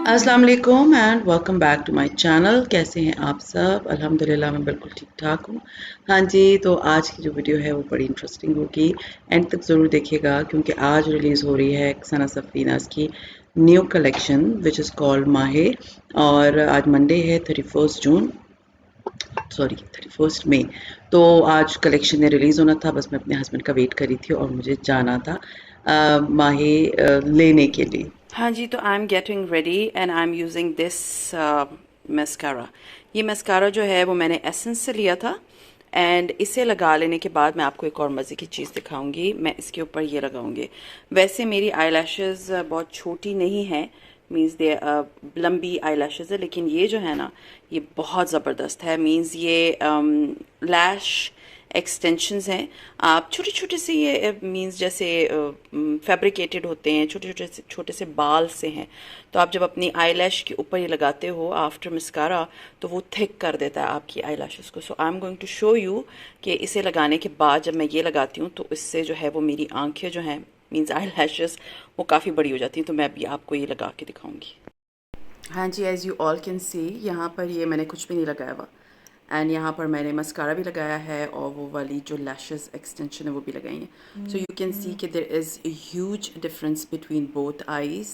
अस्सलाम वालेकुम and welcome back to my channel. कैसे हैं आप सब? अल्हम्दुलिल्लाह मैं बिल्कुल ठीक ठाक हूँ। हाँ जी, तो आज की जो वीडियो है वो बड़ी इंटरेस्टिंग होगी, एंड तक ज़रूर देखिएगा क्योंकि आज रिलीज़ हो रही है सना सफ़ीनाज़ की new collection which is called माहे। और आज मंडे है 31 जून, सॉरी 31 मई। तो आज कलेक्शन ने रिलीज़ होना था, बस मैं अपने हस्बैंड का वेट कर रही थी और मुझे जाना था माहे लेने के लिए। हाँ जी, तो I am getting ready and I am using this mascara. ये मस्कारा जो है वो मैंने एसेंस से लिया था, एंड इसे लगा लेने के बाद मैं आपको एक और मज़े की चीज़ दिखाऊंगी। मैं इसके ऊपर ये लगाऊंगी। वैसे मेरी आई लैशेज़ बहुत छोटी नहीं है, मीन्स दे लंबी आई लैशेज़ है, लेकिन ये जो है ना ये बहुत ज़बरदस्त है। मीन्स ये लैश एक्सटेंशंस हैं। आप छोटे छोटे से ये मींस जैसे फैब्रिकेटेड होते हैं, छोटे से बाल से हैं। तो आप जब अपनी आई लैश के ऊपर ये लगाते हो आफ्टर मस्कारा, तो वो थिक कर देता है आपकी आई लैशेस को। So I am going to show you कि इसे लगाने के बाद जब मैं ये लगाती हूँ तो इससे जो है वो मेरी आंखें जो हैं मीन्स आई लैशेस वो काफ़ी बड़ी हो जाती हैं। तो मैं अभी आपको ये लगा के दिखाऊंगी। हाँ जी, as you all can see यहाँ पर ये मैंने कुछ भी नहीं लगाया हुआ, एंड यहाँ पर मैंने मस्कारा भी लगाया है और वो वाली जो लैशेस एक्सटेंशन है वो भी लगाई है। सो यू कैन सी कि there is a huge difference between both eyes.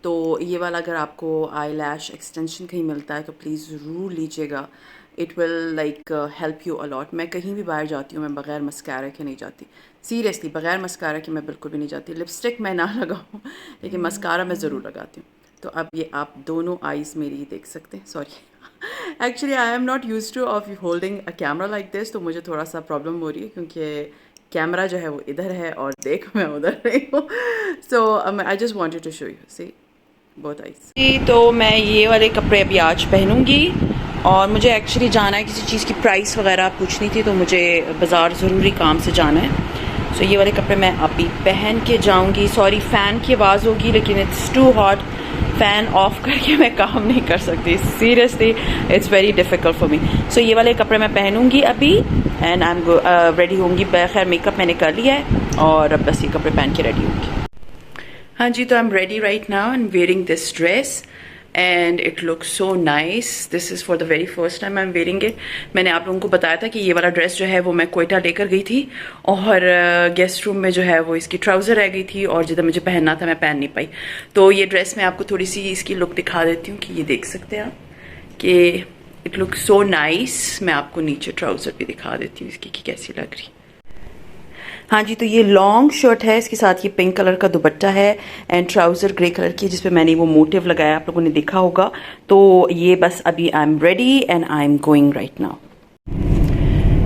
तो ये वाला अगर आपको आई लैश एक्सटेंशन कहीं मिलता है तो प्लीज़ ज़रूर लीजिएगा। It will like help you a lot. मैं कहीं भी बाहर जाती हूँ मैं बग़ैर मस्कारा के नहीं जाती, सीरियसली बग़ैर मस्कारा के मैं बिल्कुल भी नहीं जाती। लिपस्टिक मैं ना लगाऊँ लेकिन मस्कारा मैं ज़रूर लगाती हूँ। तो अब ये आप दोनों आईज़ मेरी देख सकते हैं। Sorry, actually I am not use two of holding a camera like this, तो मुझे थोड़ा सा प्रॉब्लम हो रही है क्योंकि कैमरा जो है वो इधर है और देख मैं उधर रही हूँ। So I just wanted to show you see both eyes. जी, तो मैं ये वाले कपड़े अभी आज पहनूंगी और मुझे एक्चुअली जाना है, किसी चीज़ की प्राइस वगैरह पूछनी थी, तो मुझे बाज़ार ज़रूरी काम से जाना है। सो ये वाले कपड़े मैं अभी पहन के जाऊंगी। सॉरी फ़ैन की आवाज़ होगी लेकिन it's too hot, fan off करके मैं काम नहीं कर सकती। Seriously it's very difficult for me. So ये वाले कपड़े मैं पहनूंगी अभी एंड आई एम रेडी होंगी। खैर मेकअप मैंने कर लिया है और अब बस ये कपड़े पहन के रेडी होंगी। हाँ जी, तो I am ready right now and wearing this dress and it looks so nice. This is for the very first time I am wearing it. मैंने आप लोगों को बताया था कि ये वाला ड्रेस जो है वो मैं कोयटा लेकर गई थी और गेस्ट रूम में जो है वो इसकी ट्राउज़र रह गई थी और जिधर मुझे पहनना था मैं पहन नहीं पाई। तो ये ड्रेस मैं आपको थोड़ी सी इसकी लुक दिखा देती हूँ कि ये देख सकते हैं आप कि इट लुक सो नाइस। मैं आपको नीचे ट्राउज़र भी दिखा देती हूँ इसकी कि कैसी लग रही। हाँ जी, तो ये लॉन्ग शर्ट है, इसके साथ ये पिंक कलर का दुपट्टा है एंड ट्राउज़र ग्रे कलर की जिसपे मैंने वो मोटिव लगाया, आप लोगों ने देखा होगा। तो ये बस अभी I am ready and I am going right now.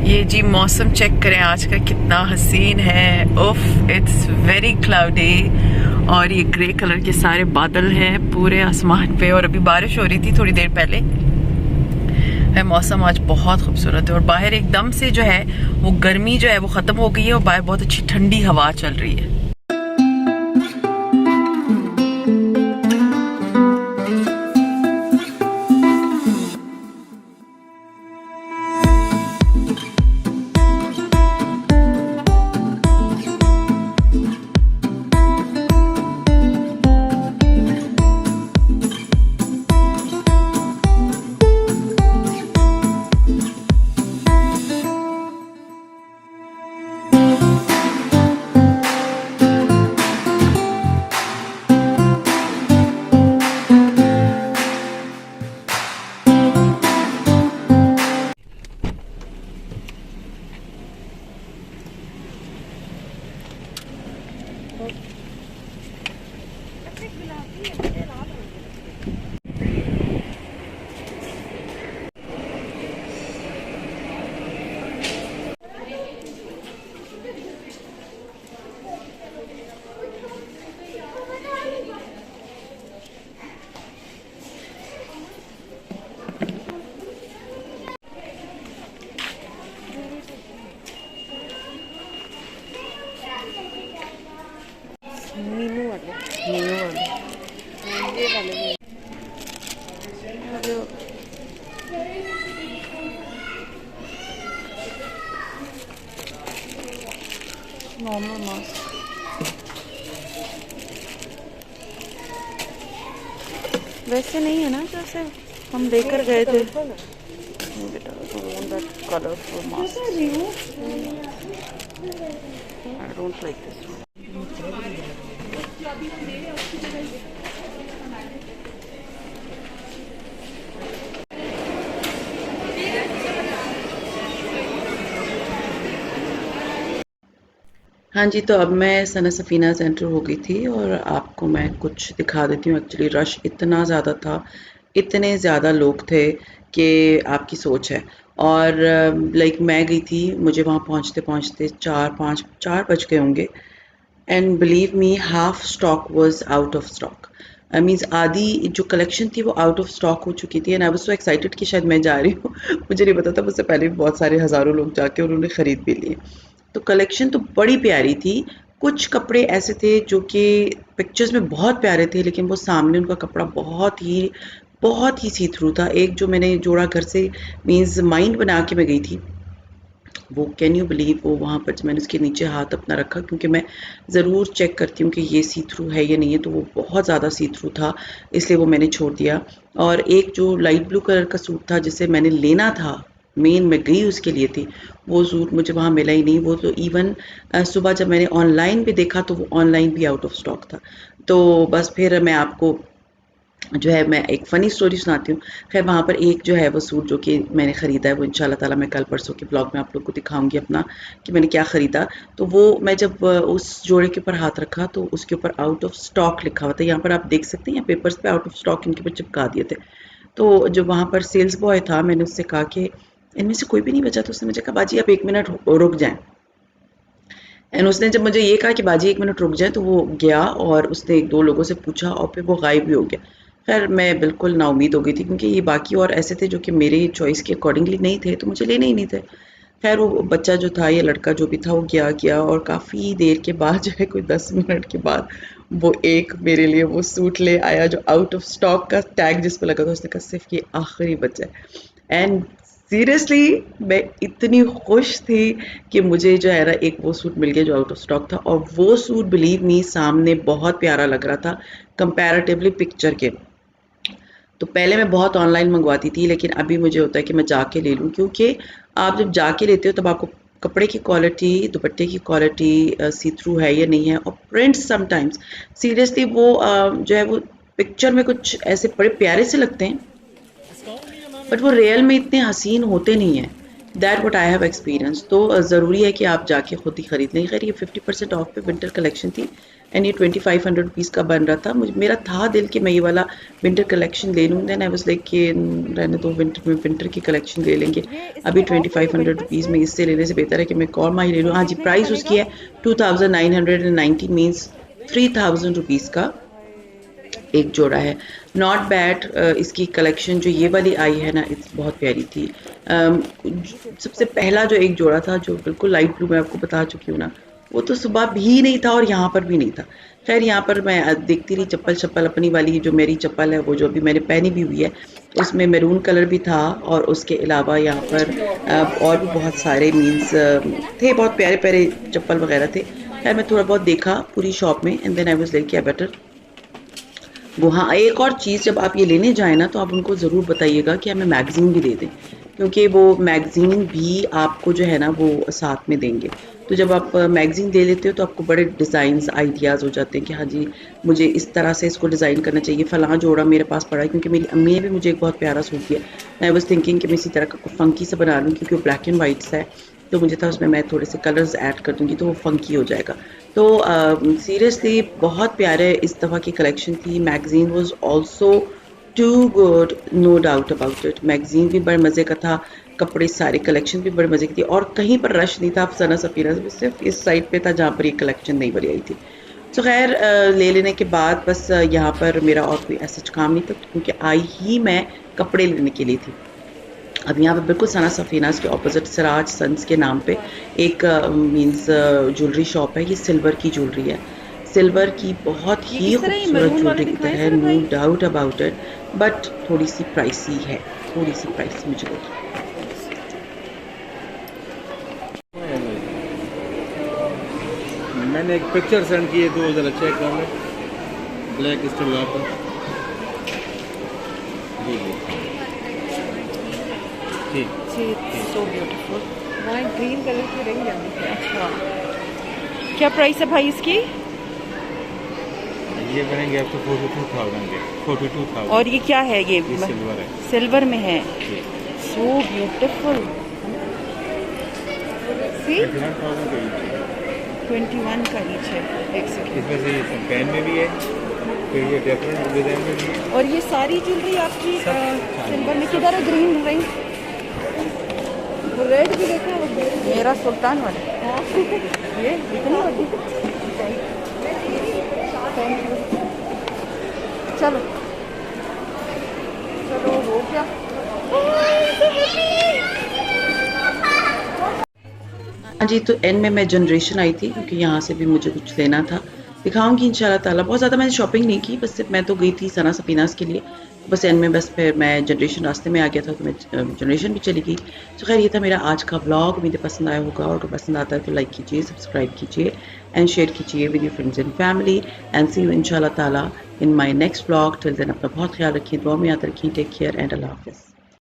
ये जी मौसम चेक करें आज का कितना हसीन है। उफ, इट्स वेरी क्लाउडी और ये ग्रे कलर के सारे बादल हैं पूरे आसमान पे और अभी बारिश हो रही थी थोड़ी देर पहले। मौसम आज बहुत खूबसूरत है और बाहर एकदम से जो है वो गर्मी जो है वो ख़त्म हो गई है और बाहर बहुत अच्छी ठंडी हवा चल रही है। Normal mask. वैसे नहीं है ना जैसे हम लेकर गए थे। Colourful mask I don't like this. हाँ जी, तो अब मैं सना सफ़ीना एंटर हो गई थी और आपको मैं कुछ दिखा देती हूँ। एक्चुअली रश इतना ज़्यादा था, इतने ज़्यादा लोग थे कि आपकी सोच है। और लाइक मैं गई थी, मुझे वहाँ पहुँचते-पहुँचते 4 बज गए होंगे and believe me half stock was out of stock. Means आधी जो कलेक्शन थी वो आउट ऑफ स्टॉक हो चुकी थी and I was so excited कि शायद मैं जा रही हूँ। मुझे नहीं पता था, मुझसे पहले भी बहुत सारे हज़ारों लोग जाके उन्होंने ख़रीद भी लिए। तो कलेक्शन तो बड़ी प्यारी थी। कुछ कपड़े ऐसे थे जो कि पिक्चर्स में बहुत प्यारे थे लेकिन वो सामने उनका कपड़ा बहुत ही सी थ्रू था। एक जो मैंने जोड़ा घर से मीन्स माइंड बना के मैं गई थी, वो कैन यू बिलीव, वो वहाँ पर जब मैंने उसके नीचे हाथ अपना रखा, क्योंकि मैं ज़रूर चेक करती हूँ कि ये सी थ्रू है या नहीं है, तो वो बहुत ज़्यादा सी थ्रू था, इसलिए वो मैंने छोड़ दिया। और एक जो लाइट ब्लू कलर का सूट था जिसे मैंने लेना था, मेन मैं गई उसके लिए थी, वो सूट मुझे वहाँ मिला ही नहीं। वो तो इवन सुबह जब मैंने ऑनलाइन भी देखा तो वो ऑनलाइन भी आउट ऑफ स्टॉक था। तो बस फिर मैं आपको जो है मैं एक फ़नी स्टोरी सुनाती हूँ। ख़ैर वहाँ पर एक जो है वो सूट जो कि मैंने ख़रीदा है, वो इंशाल्लाह ताला मैं कल परसों के ब्लॉग में आप लोग को दिखाऊँगी अपना कि मैंने क्या ख़रीदा। तो वो मैं जब उस जोड़े के ऊपर हाथ रखा तो उसके ऊपर आउट ऑफ स्टॉक लिखा हुआ था। यहाँ पर आप देख सकते हैं, पेपर्स पे आउट ऑफ स्टॉक इनके ऊपर चिपका दिए थे। तो जो वहाँ पर सेल्स बॉय था, मैंने उससे कहा कि इनमें से कोई भी नहीं बचा, तो उसने मुझे कहा बाजी आप 1 मिनट रुक जाएँ। एंड उसने जब मुझे ये कहा कि बाजी 1 मिनट रुक जाएँ, तो वो गया और उसने 1-2 लोगों से पूछा और फिर वो गायब भी हो गया। ख़ैर मैं बिल्कुल नाउम्मीद हो गई थी क्योंकि ये बाकी और ऐसे थे जो कि मेरी चॉइस के अकॉर्डिंगली नहीं थे, तो मुझे लेने ही नहीं थे। ख़ैर वो बच्चा जो था या लड़का जो भी था वो गया और काफ़ी देर के बाद जो है कोई 10 मिनट के बाद वो एक मेरे लिए वो सूट ले आया जो आउट ऑफ स्टॉक का टैग जिस पे लगा था। उसने कहा सिर्फ़ ये आखिरी बचा है। एंड सीरियसली मैं इतनी खुश थी कि मुझे जो है ना एक वो सूट मिल गया जो आउट ऑफ स्टॉक था, और वो सूट बिलीव मी सामने बहुत प्यारा लग रहा था कंपैरेटिवली पिक्चर के। तो पहले मैं बहुत ऑनलाइन मंगवाती थी लेकिन अभी मुझे होता है कि मैं जाके ले लूँ, क्योंकि आप जब जाके लेते हो तब आपको कपड़े की क्वालिटी, दुपट्टे की क्वालिटी सी थ्रू है या नहीं है, और प्रिंट्स समटाइम्स सीरियसली वो जो है वो पिक्चर में कुछ ऐसे बड़े प्यारे से लगते हैं बट वो रियल में इतने हसीन होते नहीं हैं। That what I have experience. तो ज़रूरी है कि आप जाके खुद ही खरीद लें। खैर ये 50% ऑफ पे विंटर कलेक्शन थी एंड ये 2500 रुपीज़ का बन रहा था। मेरा था दिल कि मैं ये वाला विंटर कलेक्शन ले लूँ, देन आई वाज लाइक कि रहने दो, विंटर में विंटर की कलेक्शन ले लेंगे। ये अभी इसमें ऑफ है ये 2500 विंटर्स रुपीज़ में। में इससे लेने से बेहतर है कि मैं कौरमा ही ले लूँ। और हाँ जी, कितने का प्राइस पड़ेगा? उसकी है 2990 मीन्स 3000 रुपीज़ का एक जोड़ा है। Not bad. इसकी कलेक्शन जो ये वाली आई है ना, इट्स बहुत प्यारी थी। सबसे पहला जो एक जोड़ा था जो बिल्कुल लाइट ब्लू मैं आपको बता चुकी हूँ ना, वो तो सुबह भी नहीं था और यहाँ पर भी नहीं था। खैर यहाँ पर मैं देखती रही चप्पल शप्पल, अपनी वाली जो मेरी चप्पल है वो जो अभी मैंने पहनी भी हुई है उसमें मैरून कलर भी था, और उसके अलावा यहाँ पर और भी बहुत सारे मीन्स थे, बहुत प्यारे प्यारे चप्पल वगैरह थे। खैर मैं थोड़ा बहुत देखा पूरी शॉप में and then I was like क्या बेटर वो। हाँ, एक और चीज़, जब आप ये लेने जाएँ ना तो आप उनको ज़रूर बताइएगा कि हमें मैगज़ीन भी दे दें, क्योंकि वो मैगज़ीन भी आपको जो है ना वो साथ में देंगे। तो जब आप मैगज़ीन ले लेते हो तो आपको बड़े डिज़ाइन्स आइडियाज़ हो जाते हैं कि हाँ जी, मुझे इस तरह से इसको डिज़ाइन करना चाहिए। फलाँ जोड़ा मेरे पास पड़ा है क्योंकि मेरी अम्मी ने भी मुझे एक बहुत प्यारा सूट दिया। आई वाज़ थिंकिंग कि मैं इसी तरह का कोई फ़ंकी सा बना लूँ, क्योंकि वो ब्लैक एंड व्हाइट सा है, तो मुझे था उसमें मैं थोड़े से कलर्स ऐड कर दूँगी तो वो फ़ंकी हो जाएगा। तो सीरियसली बहुत प्यारे इस दफ़ा की कलेक्शन थी। Magazine was also too good, no doubt about it. Magazine भी बड़े मज़े का था, कपड़े सारे कलेक्शन भी बड़े मज़े की थी, और कहीं पर रश नहीं था अफसाना सफ़ीरा में, सिर्फ इस साइड पे था जहाँ पर ये कलेक्शन नहीं भरी आई थी। तो खैर ले लेने के बाद बस यहाँ पर मेरा और कोई ऐसा काम नहीं था, क्योंकि आई ही मैं कपड़े लेने के लिए थी। अब यहाँ पे बिल्कुल सना सफ़ीनाज़ के ऑपोजिट सिराज सन्स के नाम पे एक मीन्स ज्वेलरी शॉप है। ये सिल्वर की ज्वेलरी है, सिल्वर की बहुत ये ही किस तरह, ये खूबसूरत मरून वाले ज्वेलरी इधर दिखाएं है, फ़रा नो भाई। डाउट अबाउट इट, बट थोड़ी सी प्राइसी है, थोड़ी सी प्राइसी मुझे लगी। मैंने एक पिक्चर सेंड की है तो ज़रा चेक कर लो। ब्लैक स्टोन का जी so beautiful. White green colour की रिंग है। अच्छा, क्या प्राइस है भाई इसकी? ये बनेंगे आपको 42,000 के। 42,000। और ये क्या है? ये सिल्वर है। सिल्वर में है। जी। So beautiful. 21,000 के ईच है। 21 का ईच है। एक सेकेंड। इसमें से ये पेन में भी है, फिर ये डिफरेंट डिजाइन में भी है। और ये सारी ज्वेलरी आपकी सिल्वर में। किधर है ग्रीन रिंग? रेड भी देखो, मेरा सुल्तान वाला ये इतनी बड़ी। Thank you. चलो चलो, हो गया। हाँ जी, तो एंड में मैं जनरेशन आई थी क्योंकि यहाँ से भी मुझे कुछ लेना था। दिखाऊंगी इंशाल्लाह ताला। बहुत ज़्यादा मैंने शॉपिंग नहीं की, बस सिर्फ मैं तो गई थी सना सपीनास के लिए। तो बस एंड में बस फिर मैं जनरेशन रास्ते में आ गया था, तो मैं जनरेशन भी चली गई। तो खैर ये था मेरा आज का व्लॉग। मुझे पसंद आया होगा, और अगर पसंद आता है तो लाइक कीजिए, सब्सक्राइब कीजिए एंड शेयर कीजिए with your friends and family. And see you इंशाल्लाह ताला in my next vlog. Till then अपना बहुत ख्याल रखिए, दुआ में याद रखिए। टेक केयर एंड अल्लाह हाफिज़।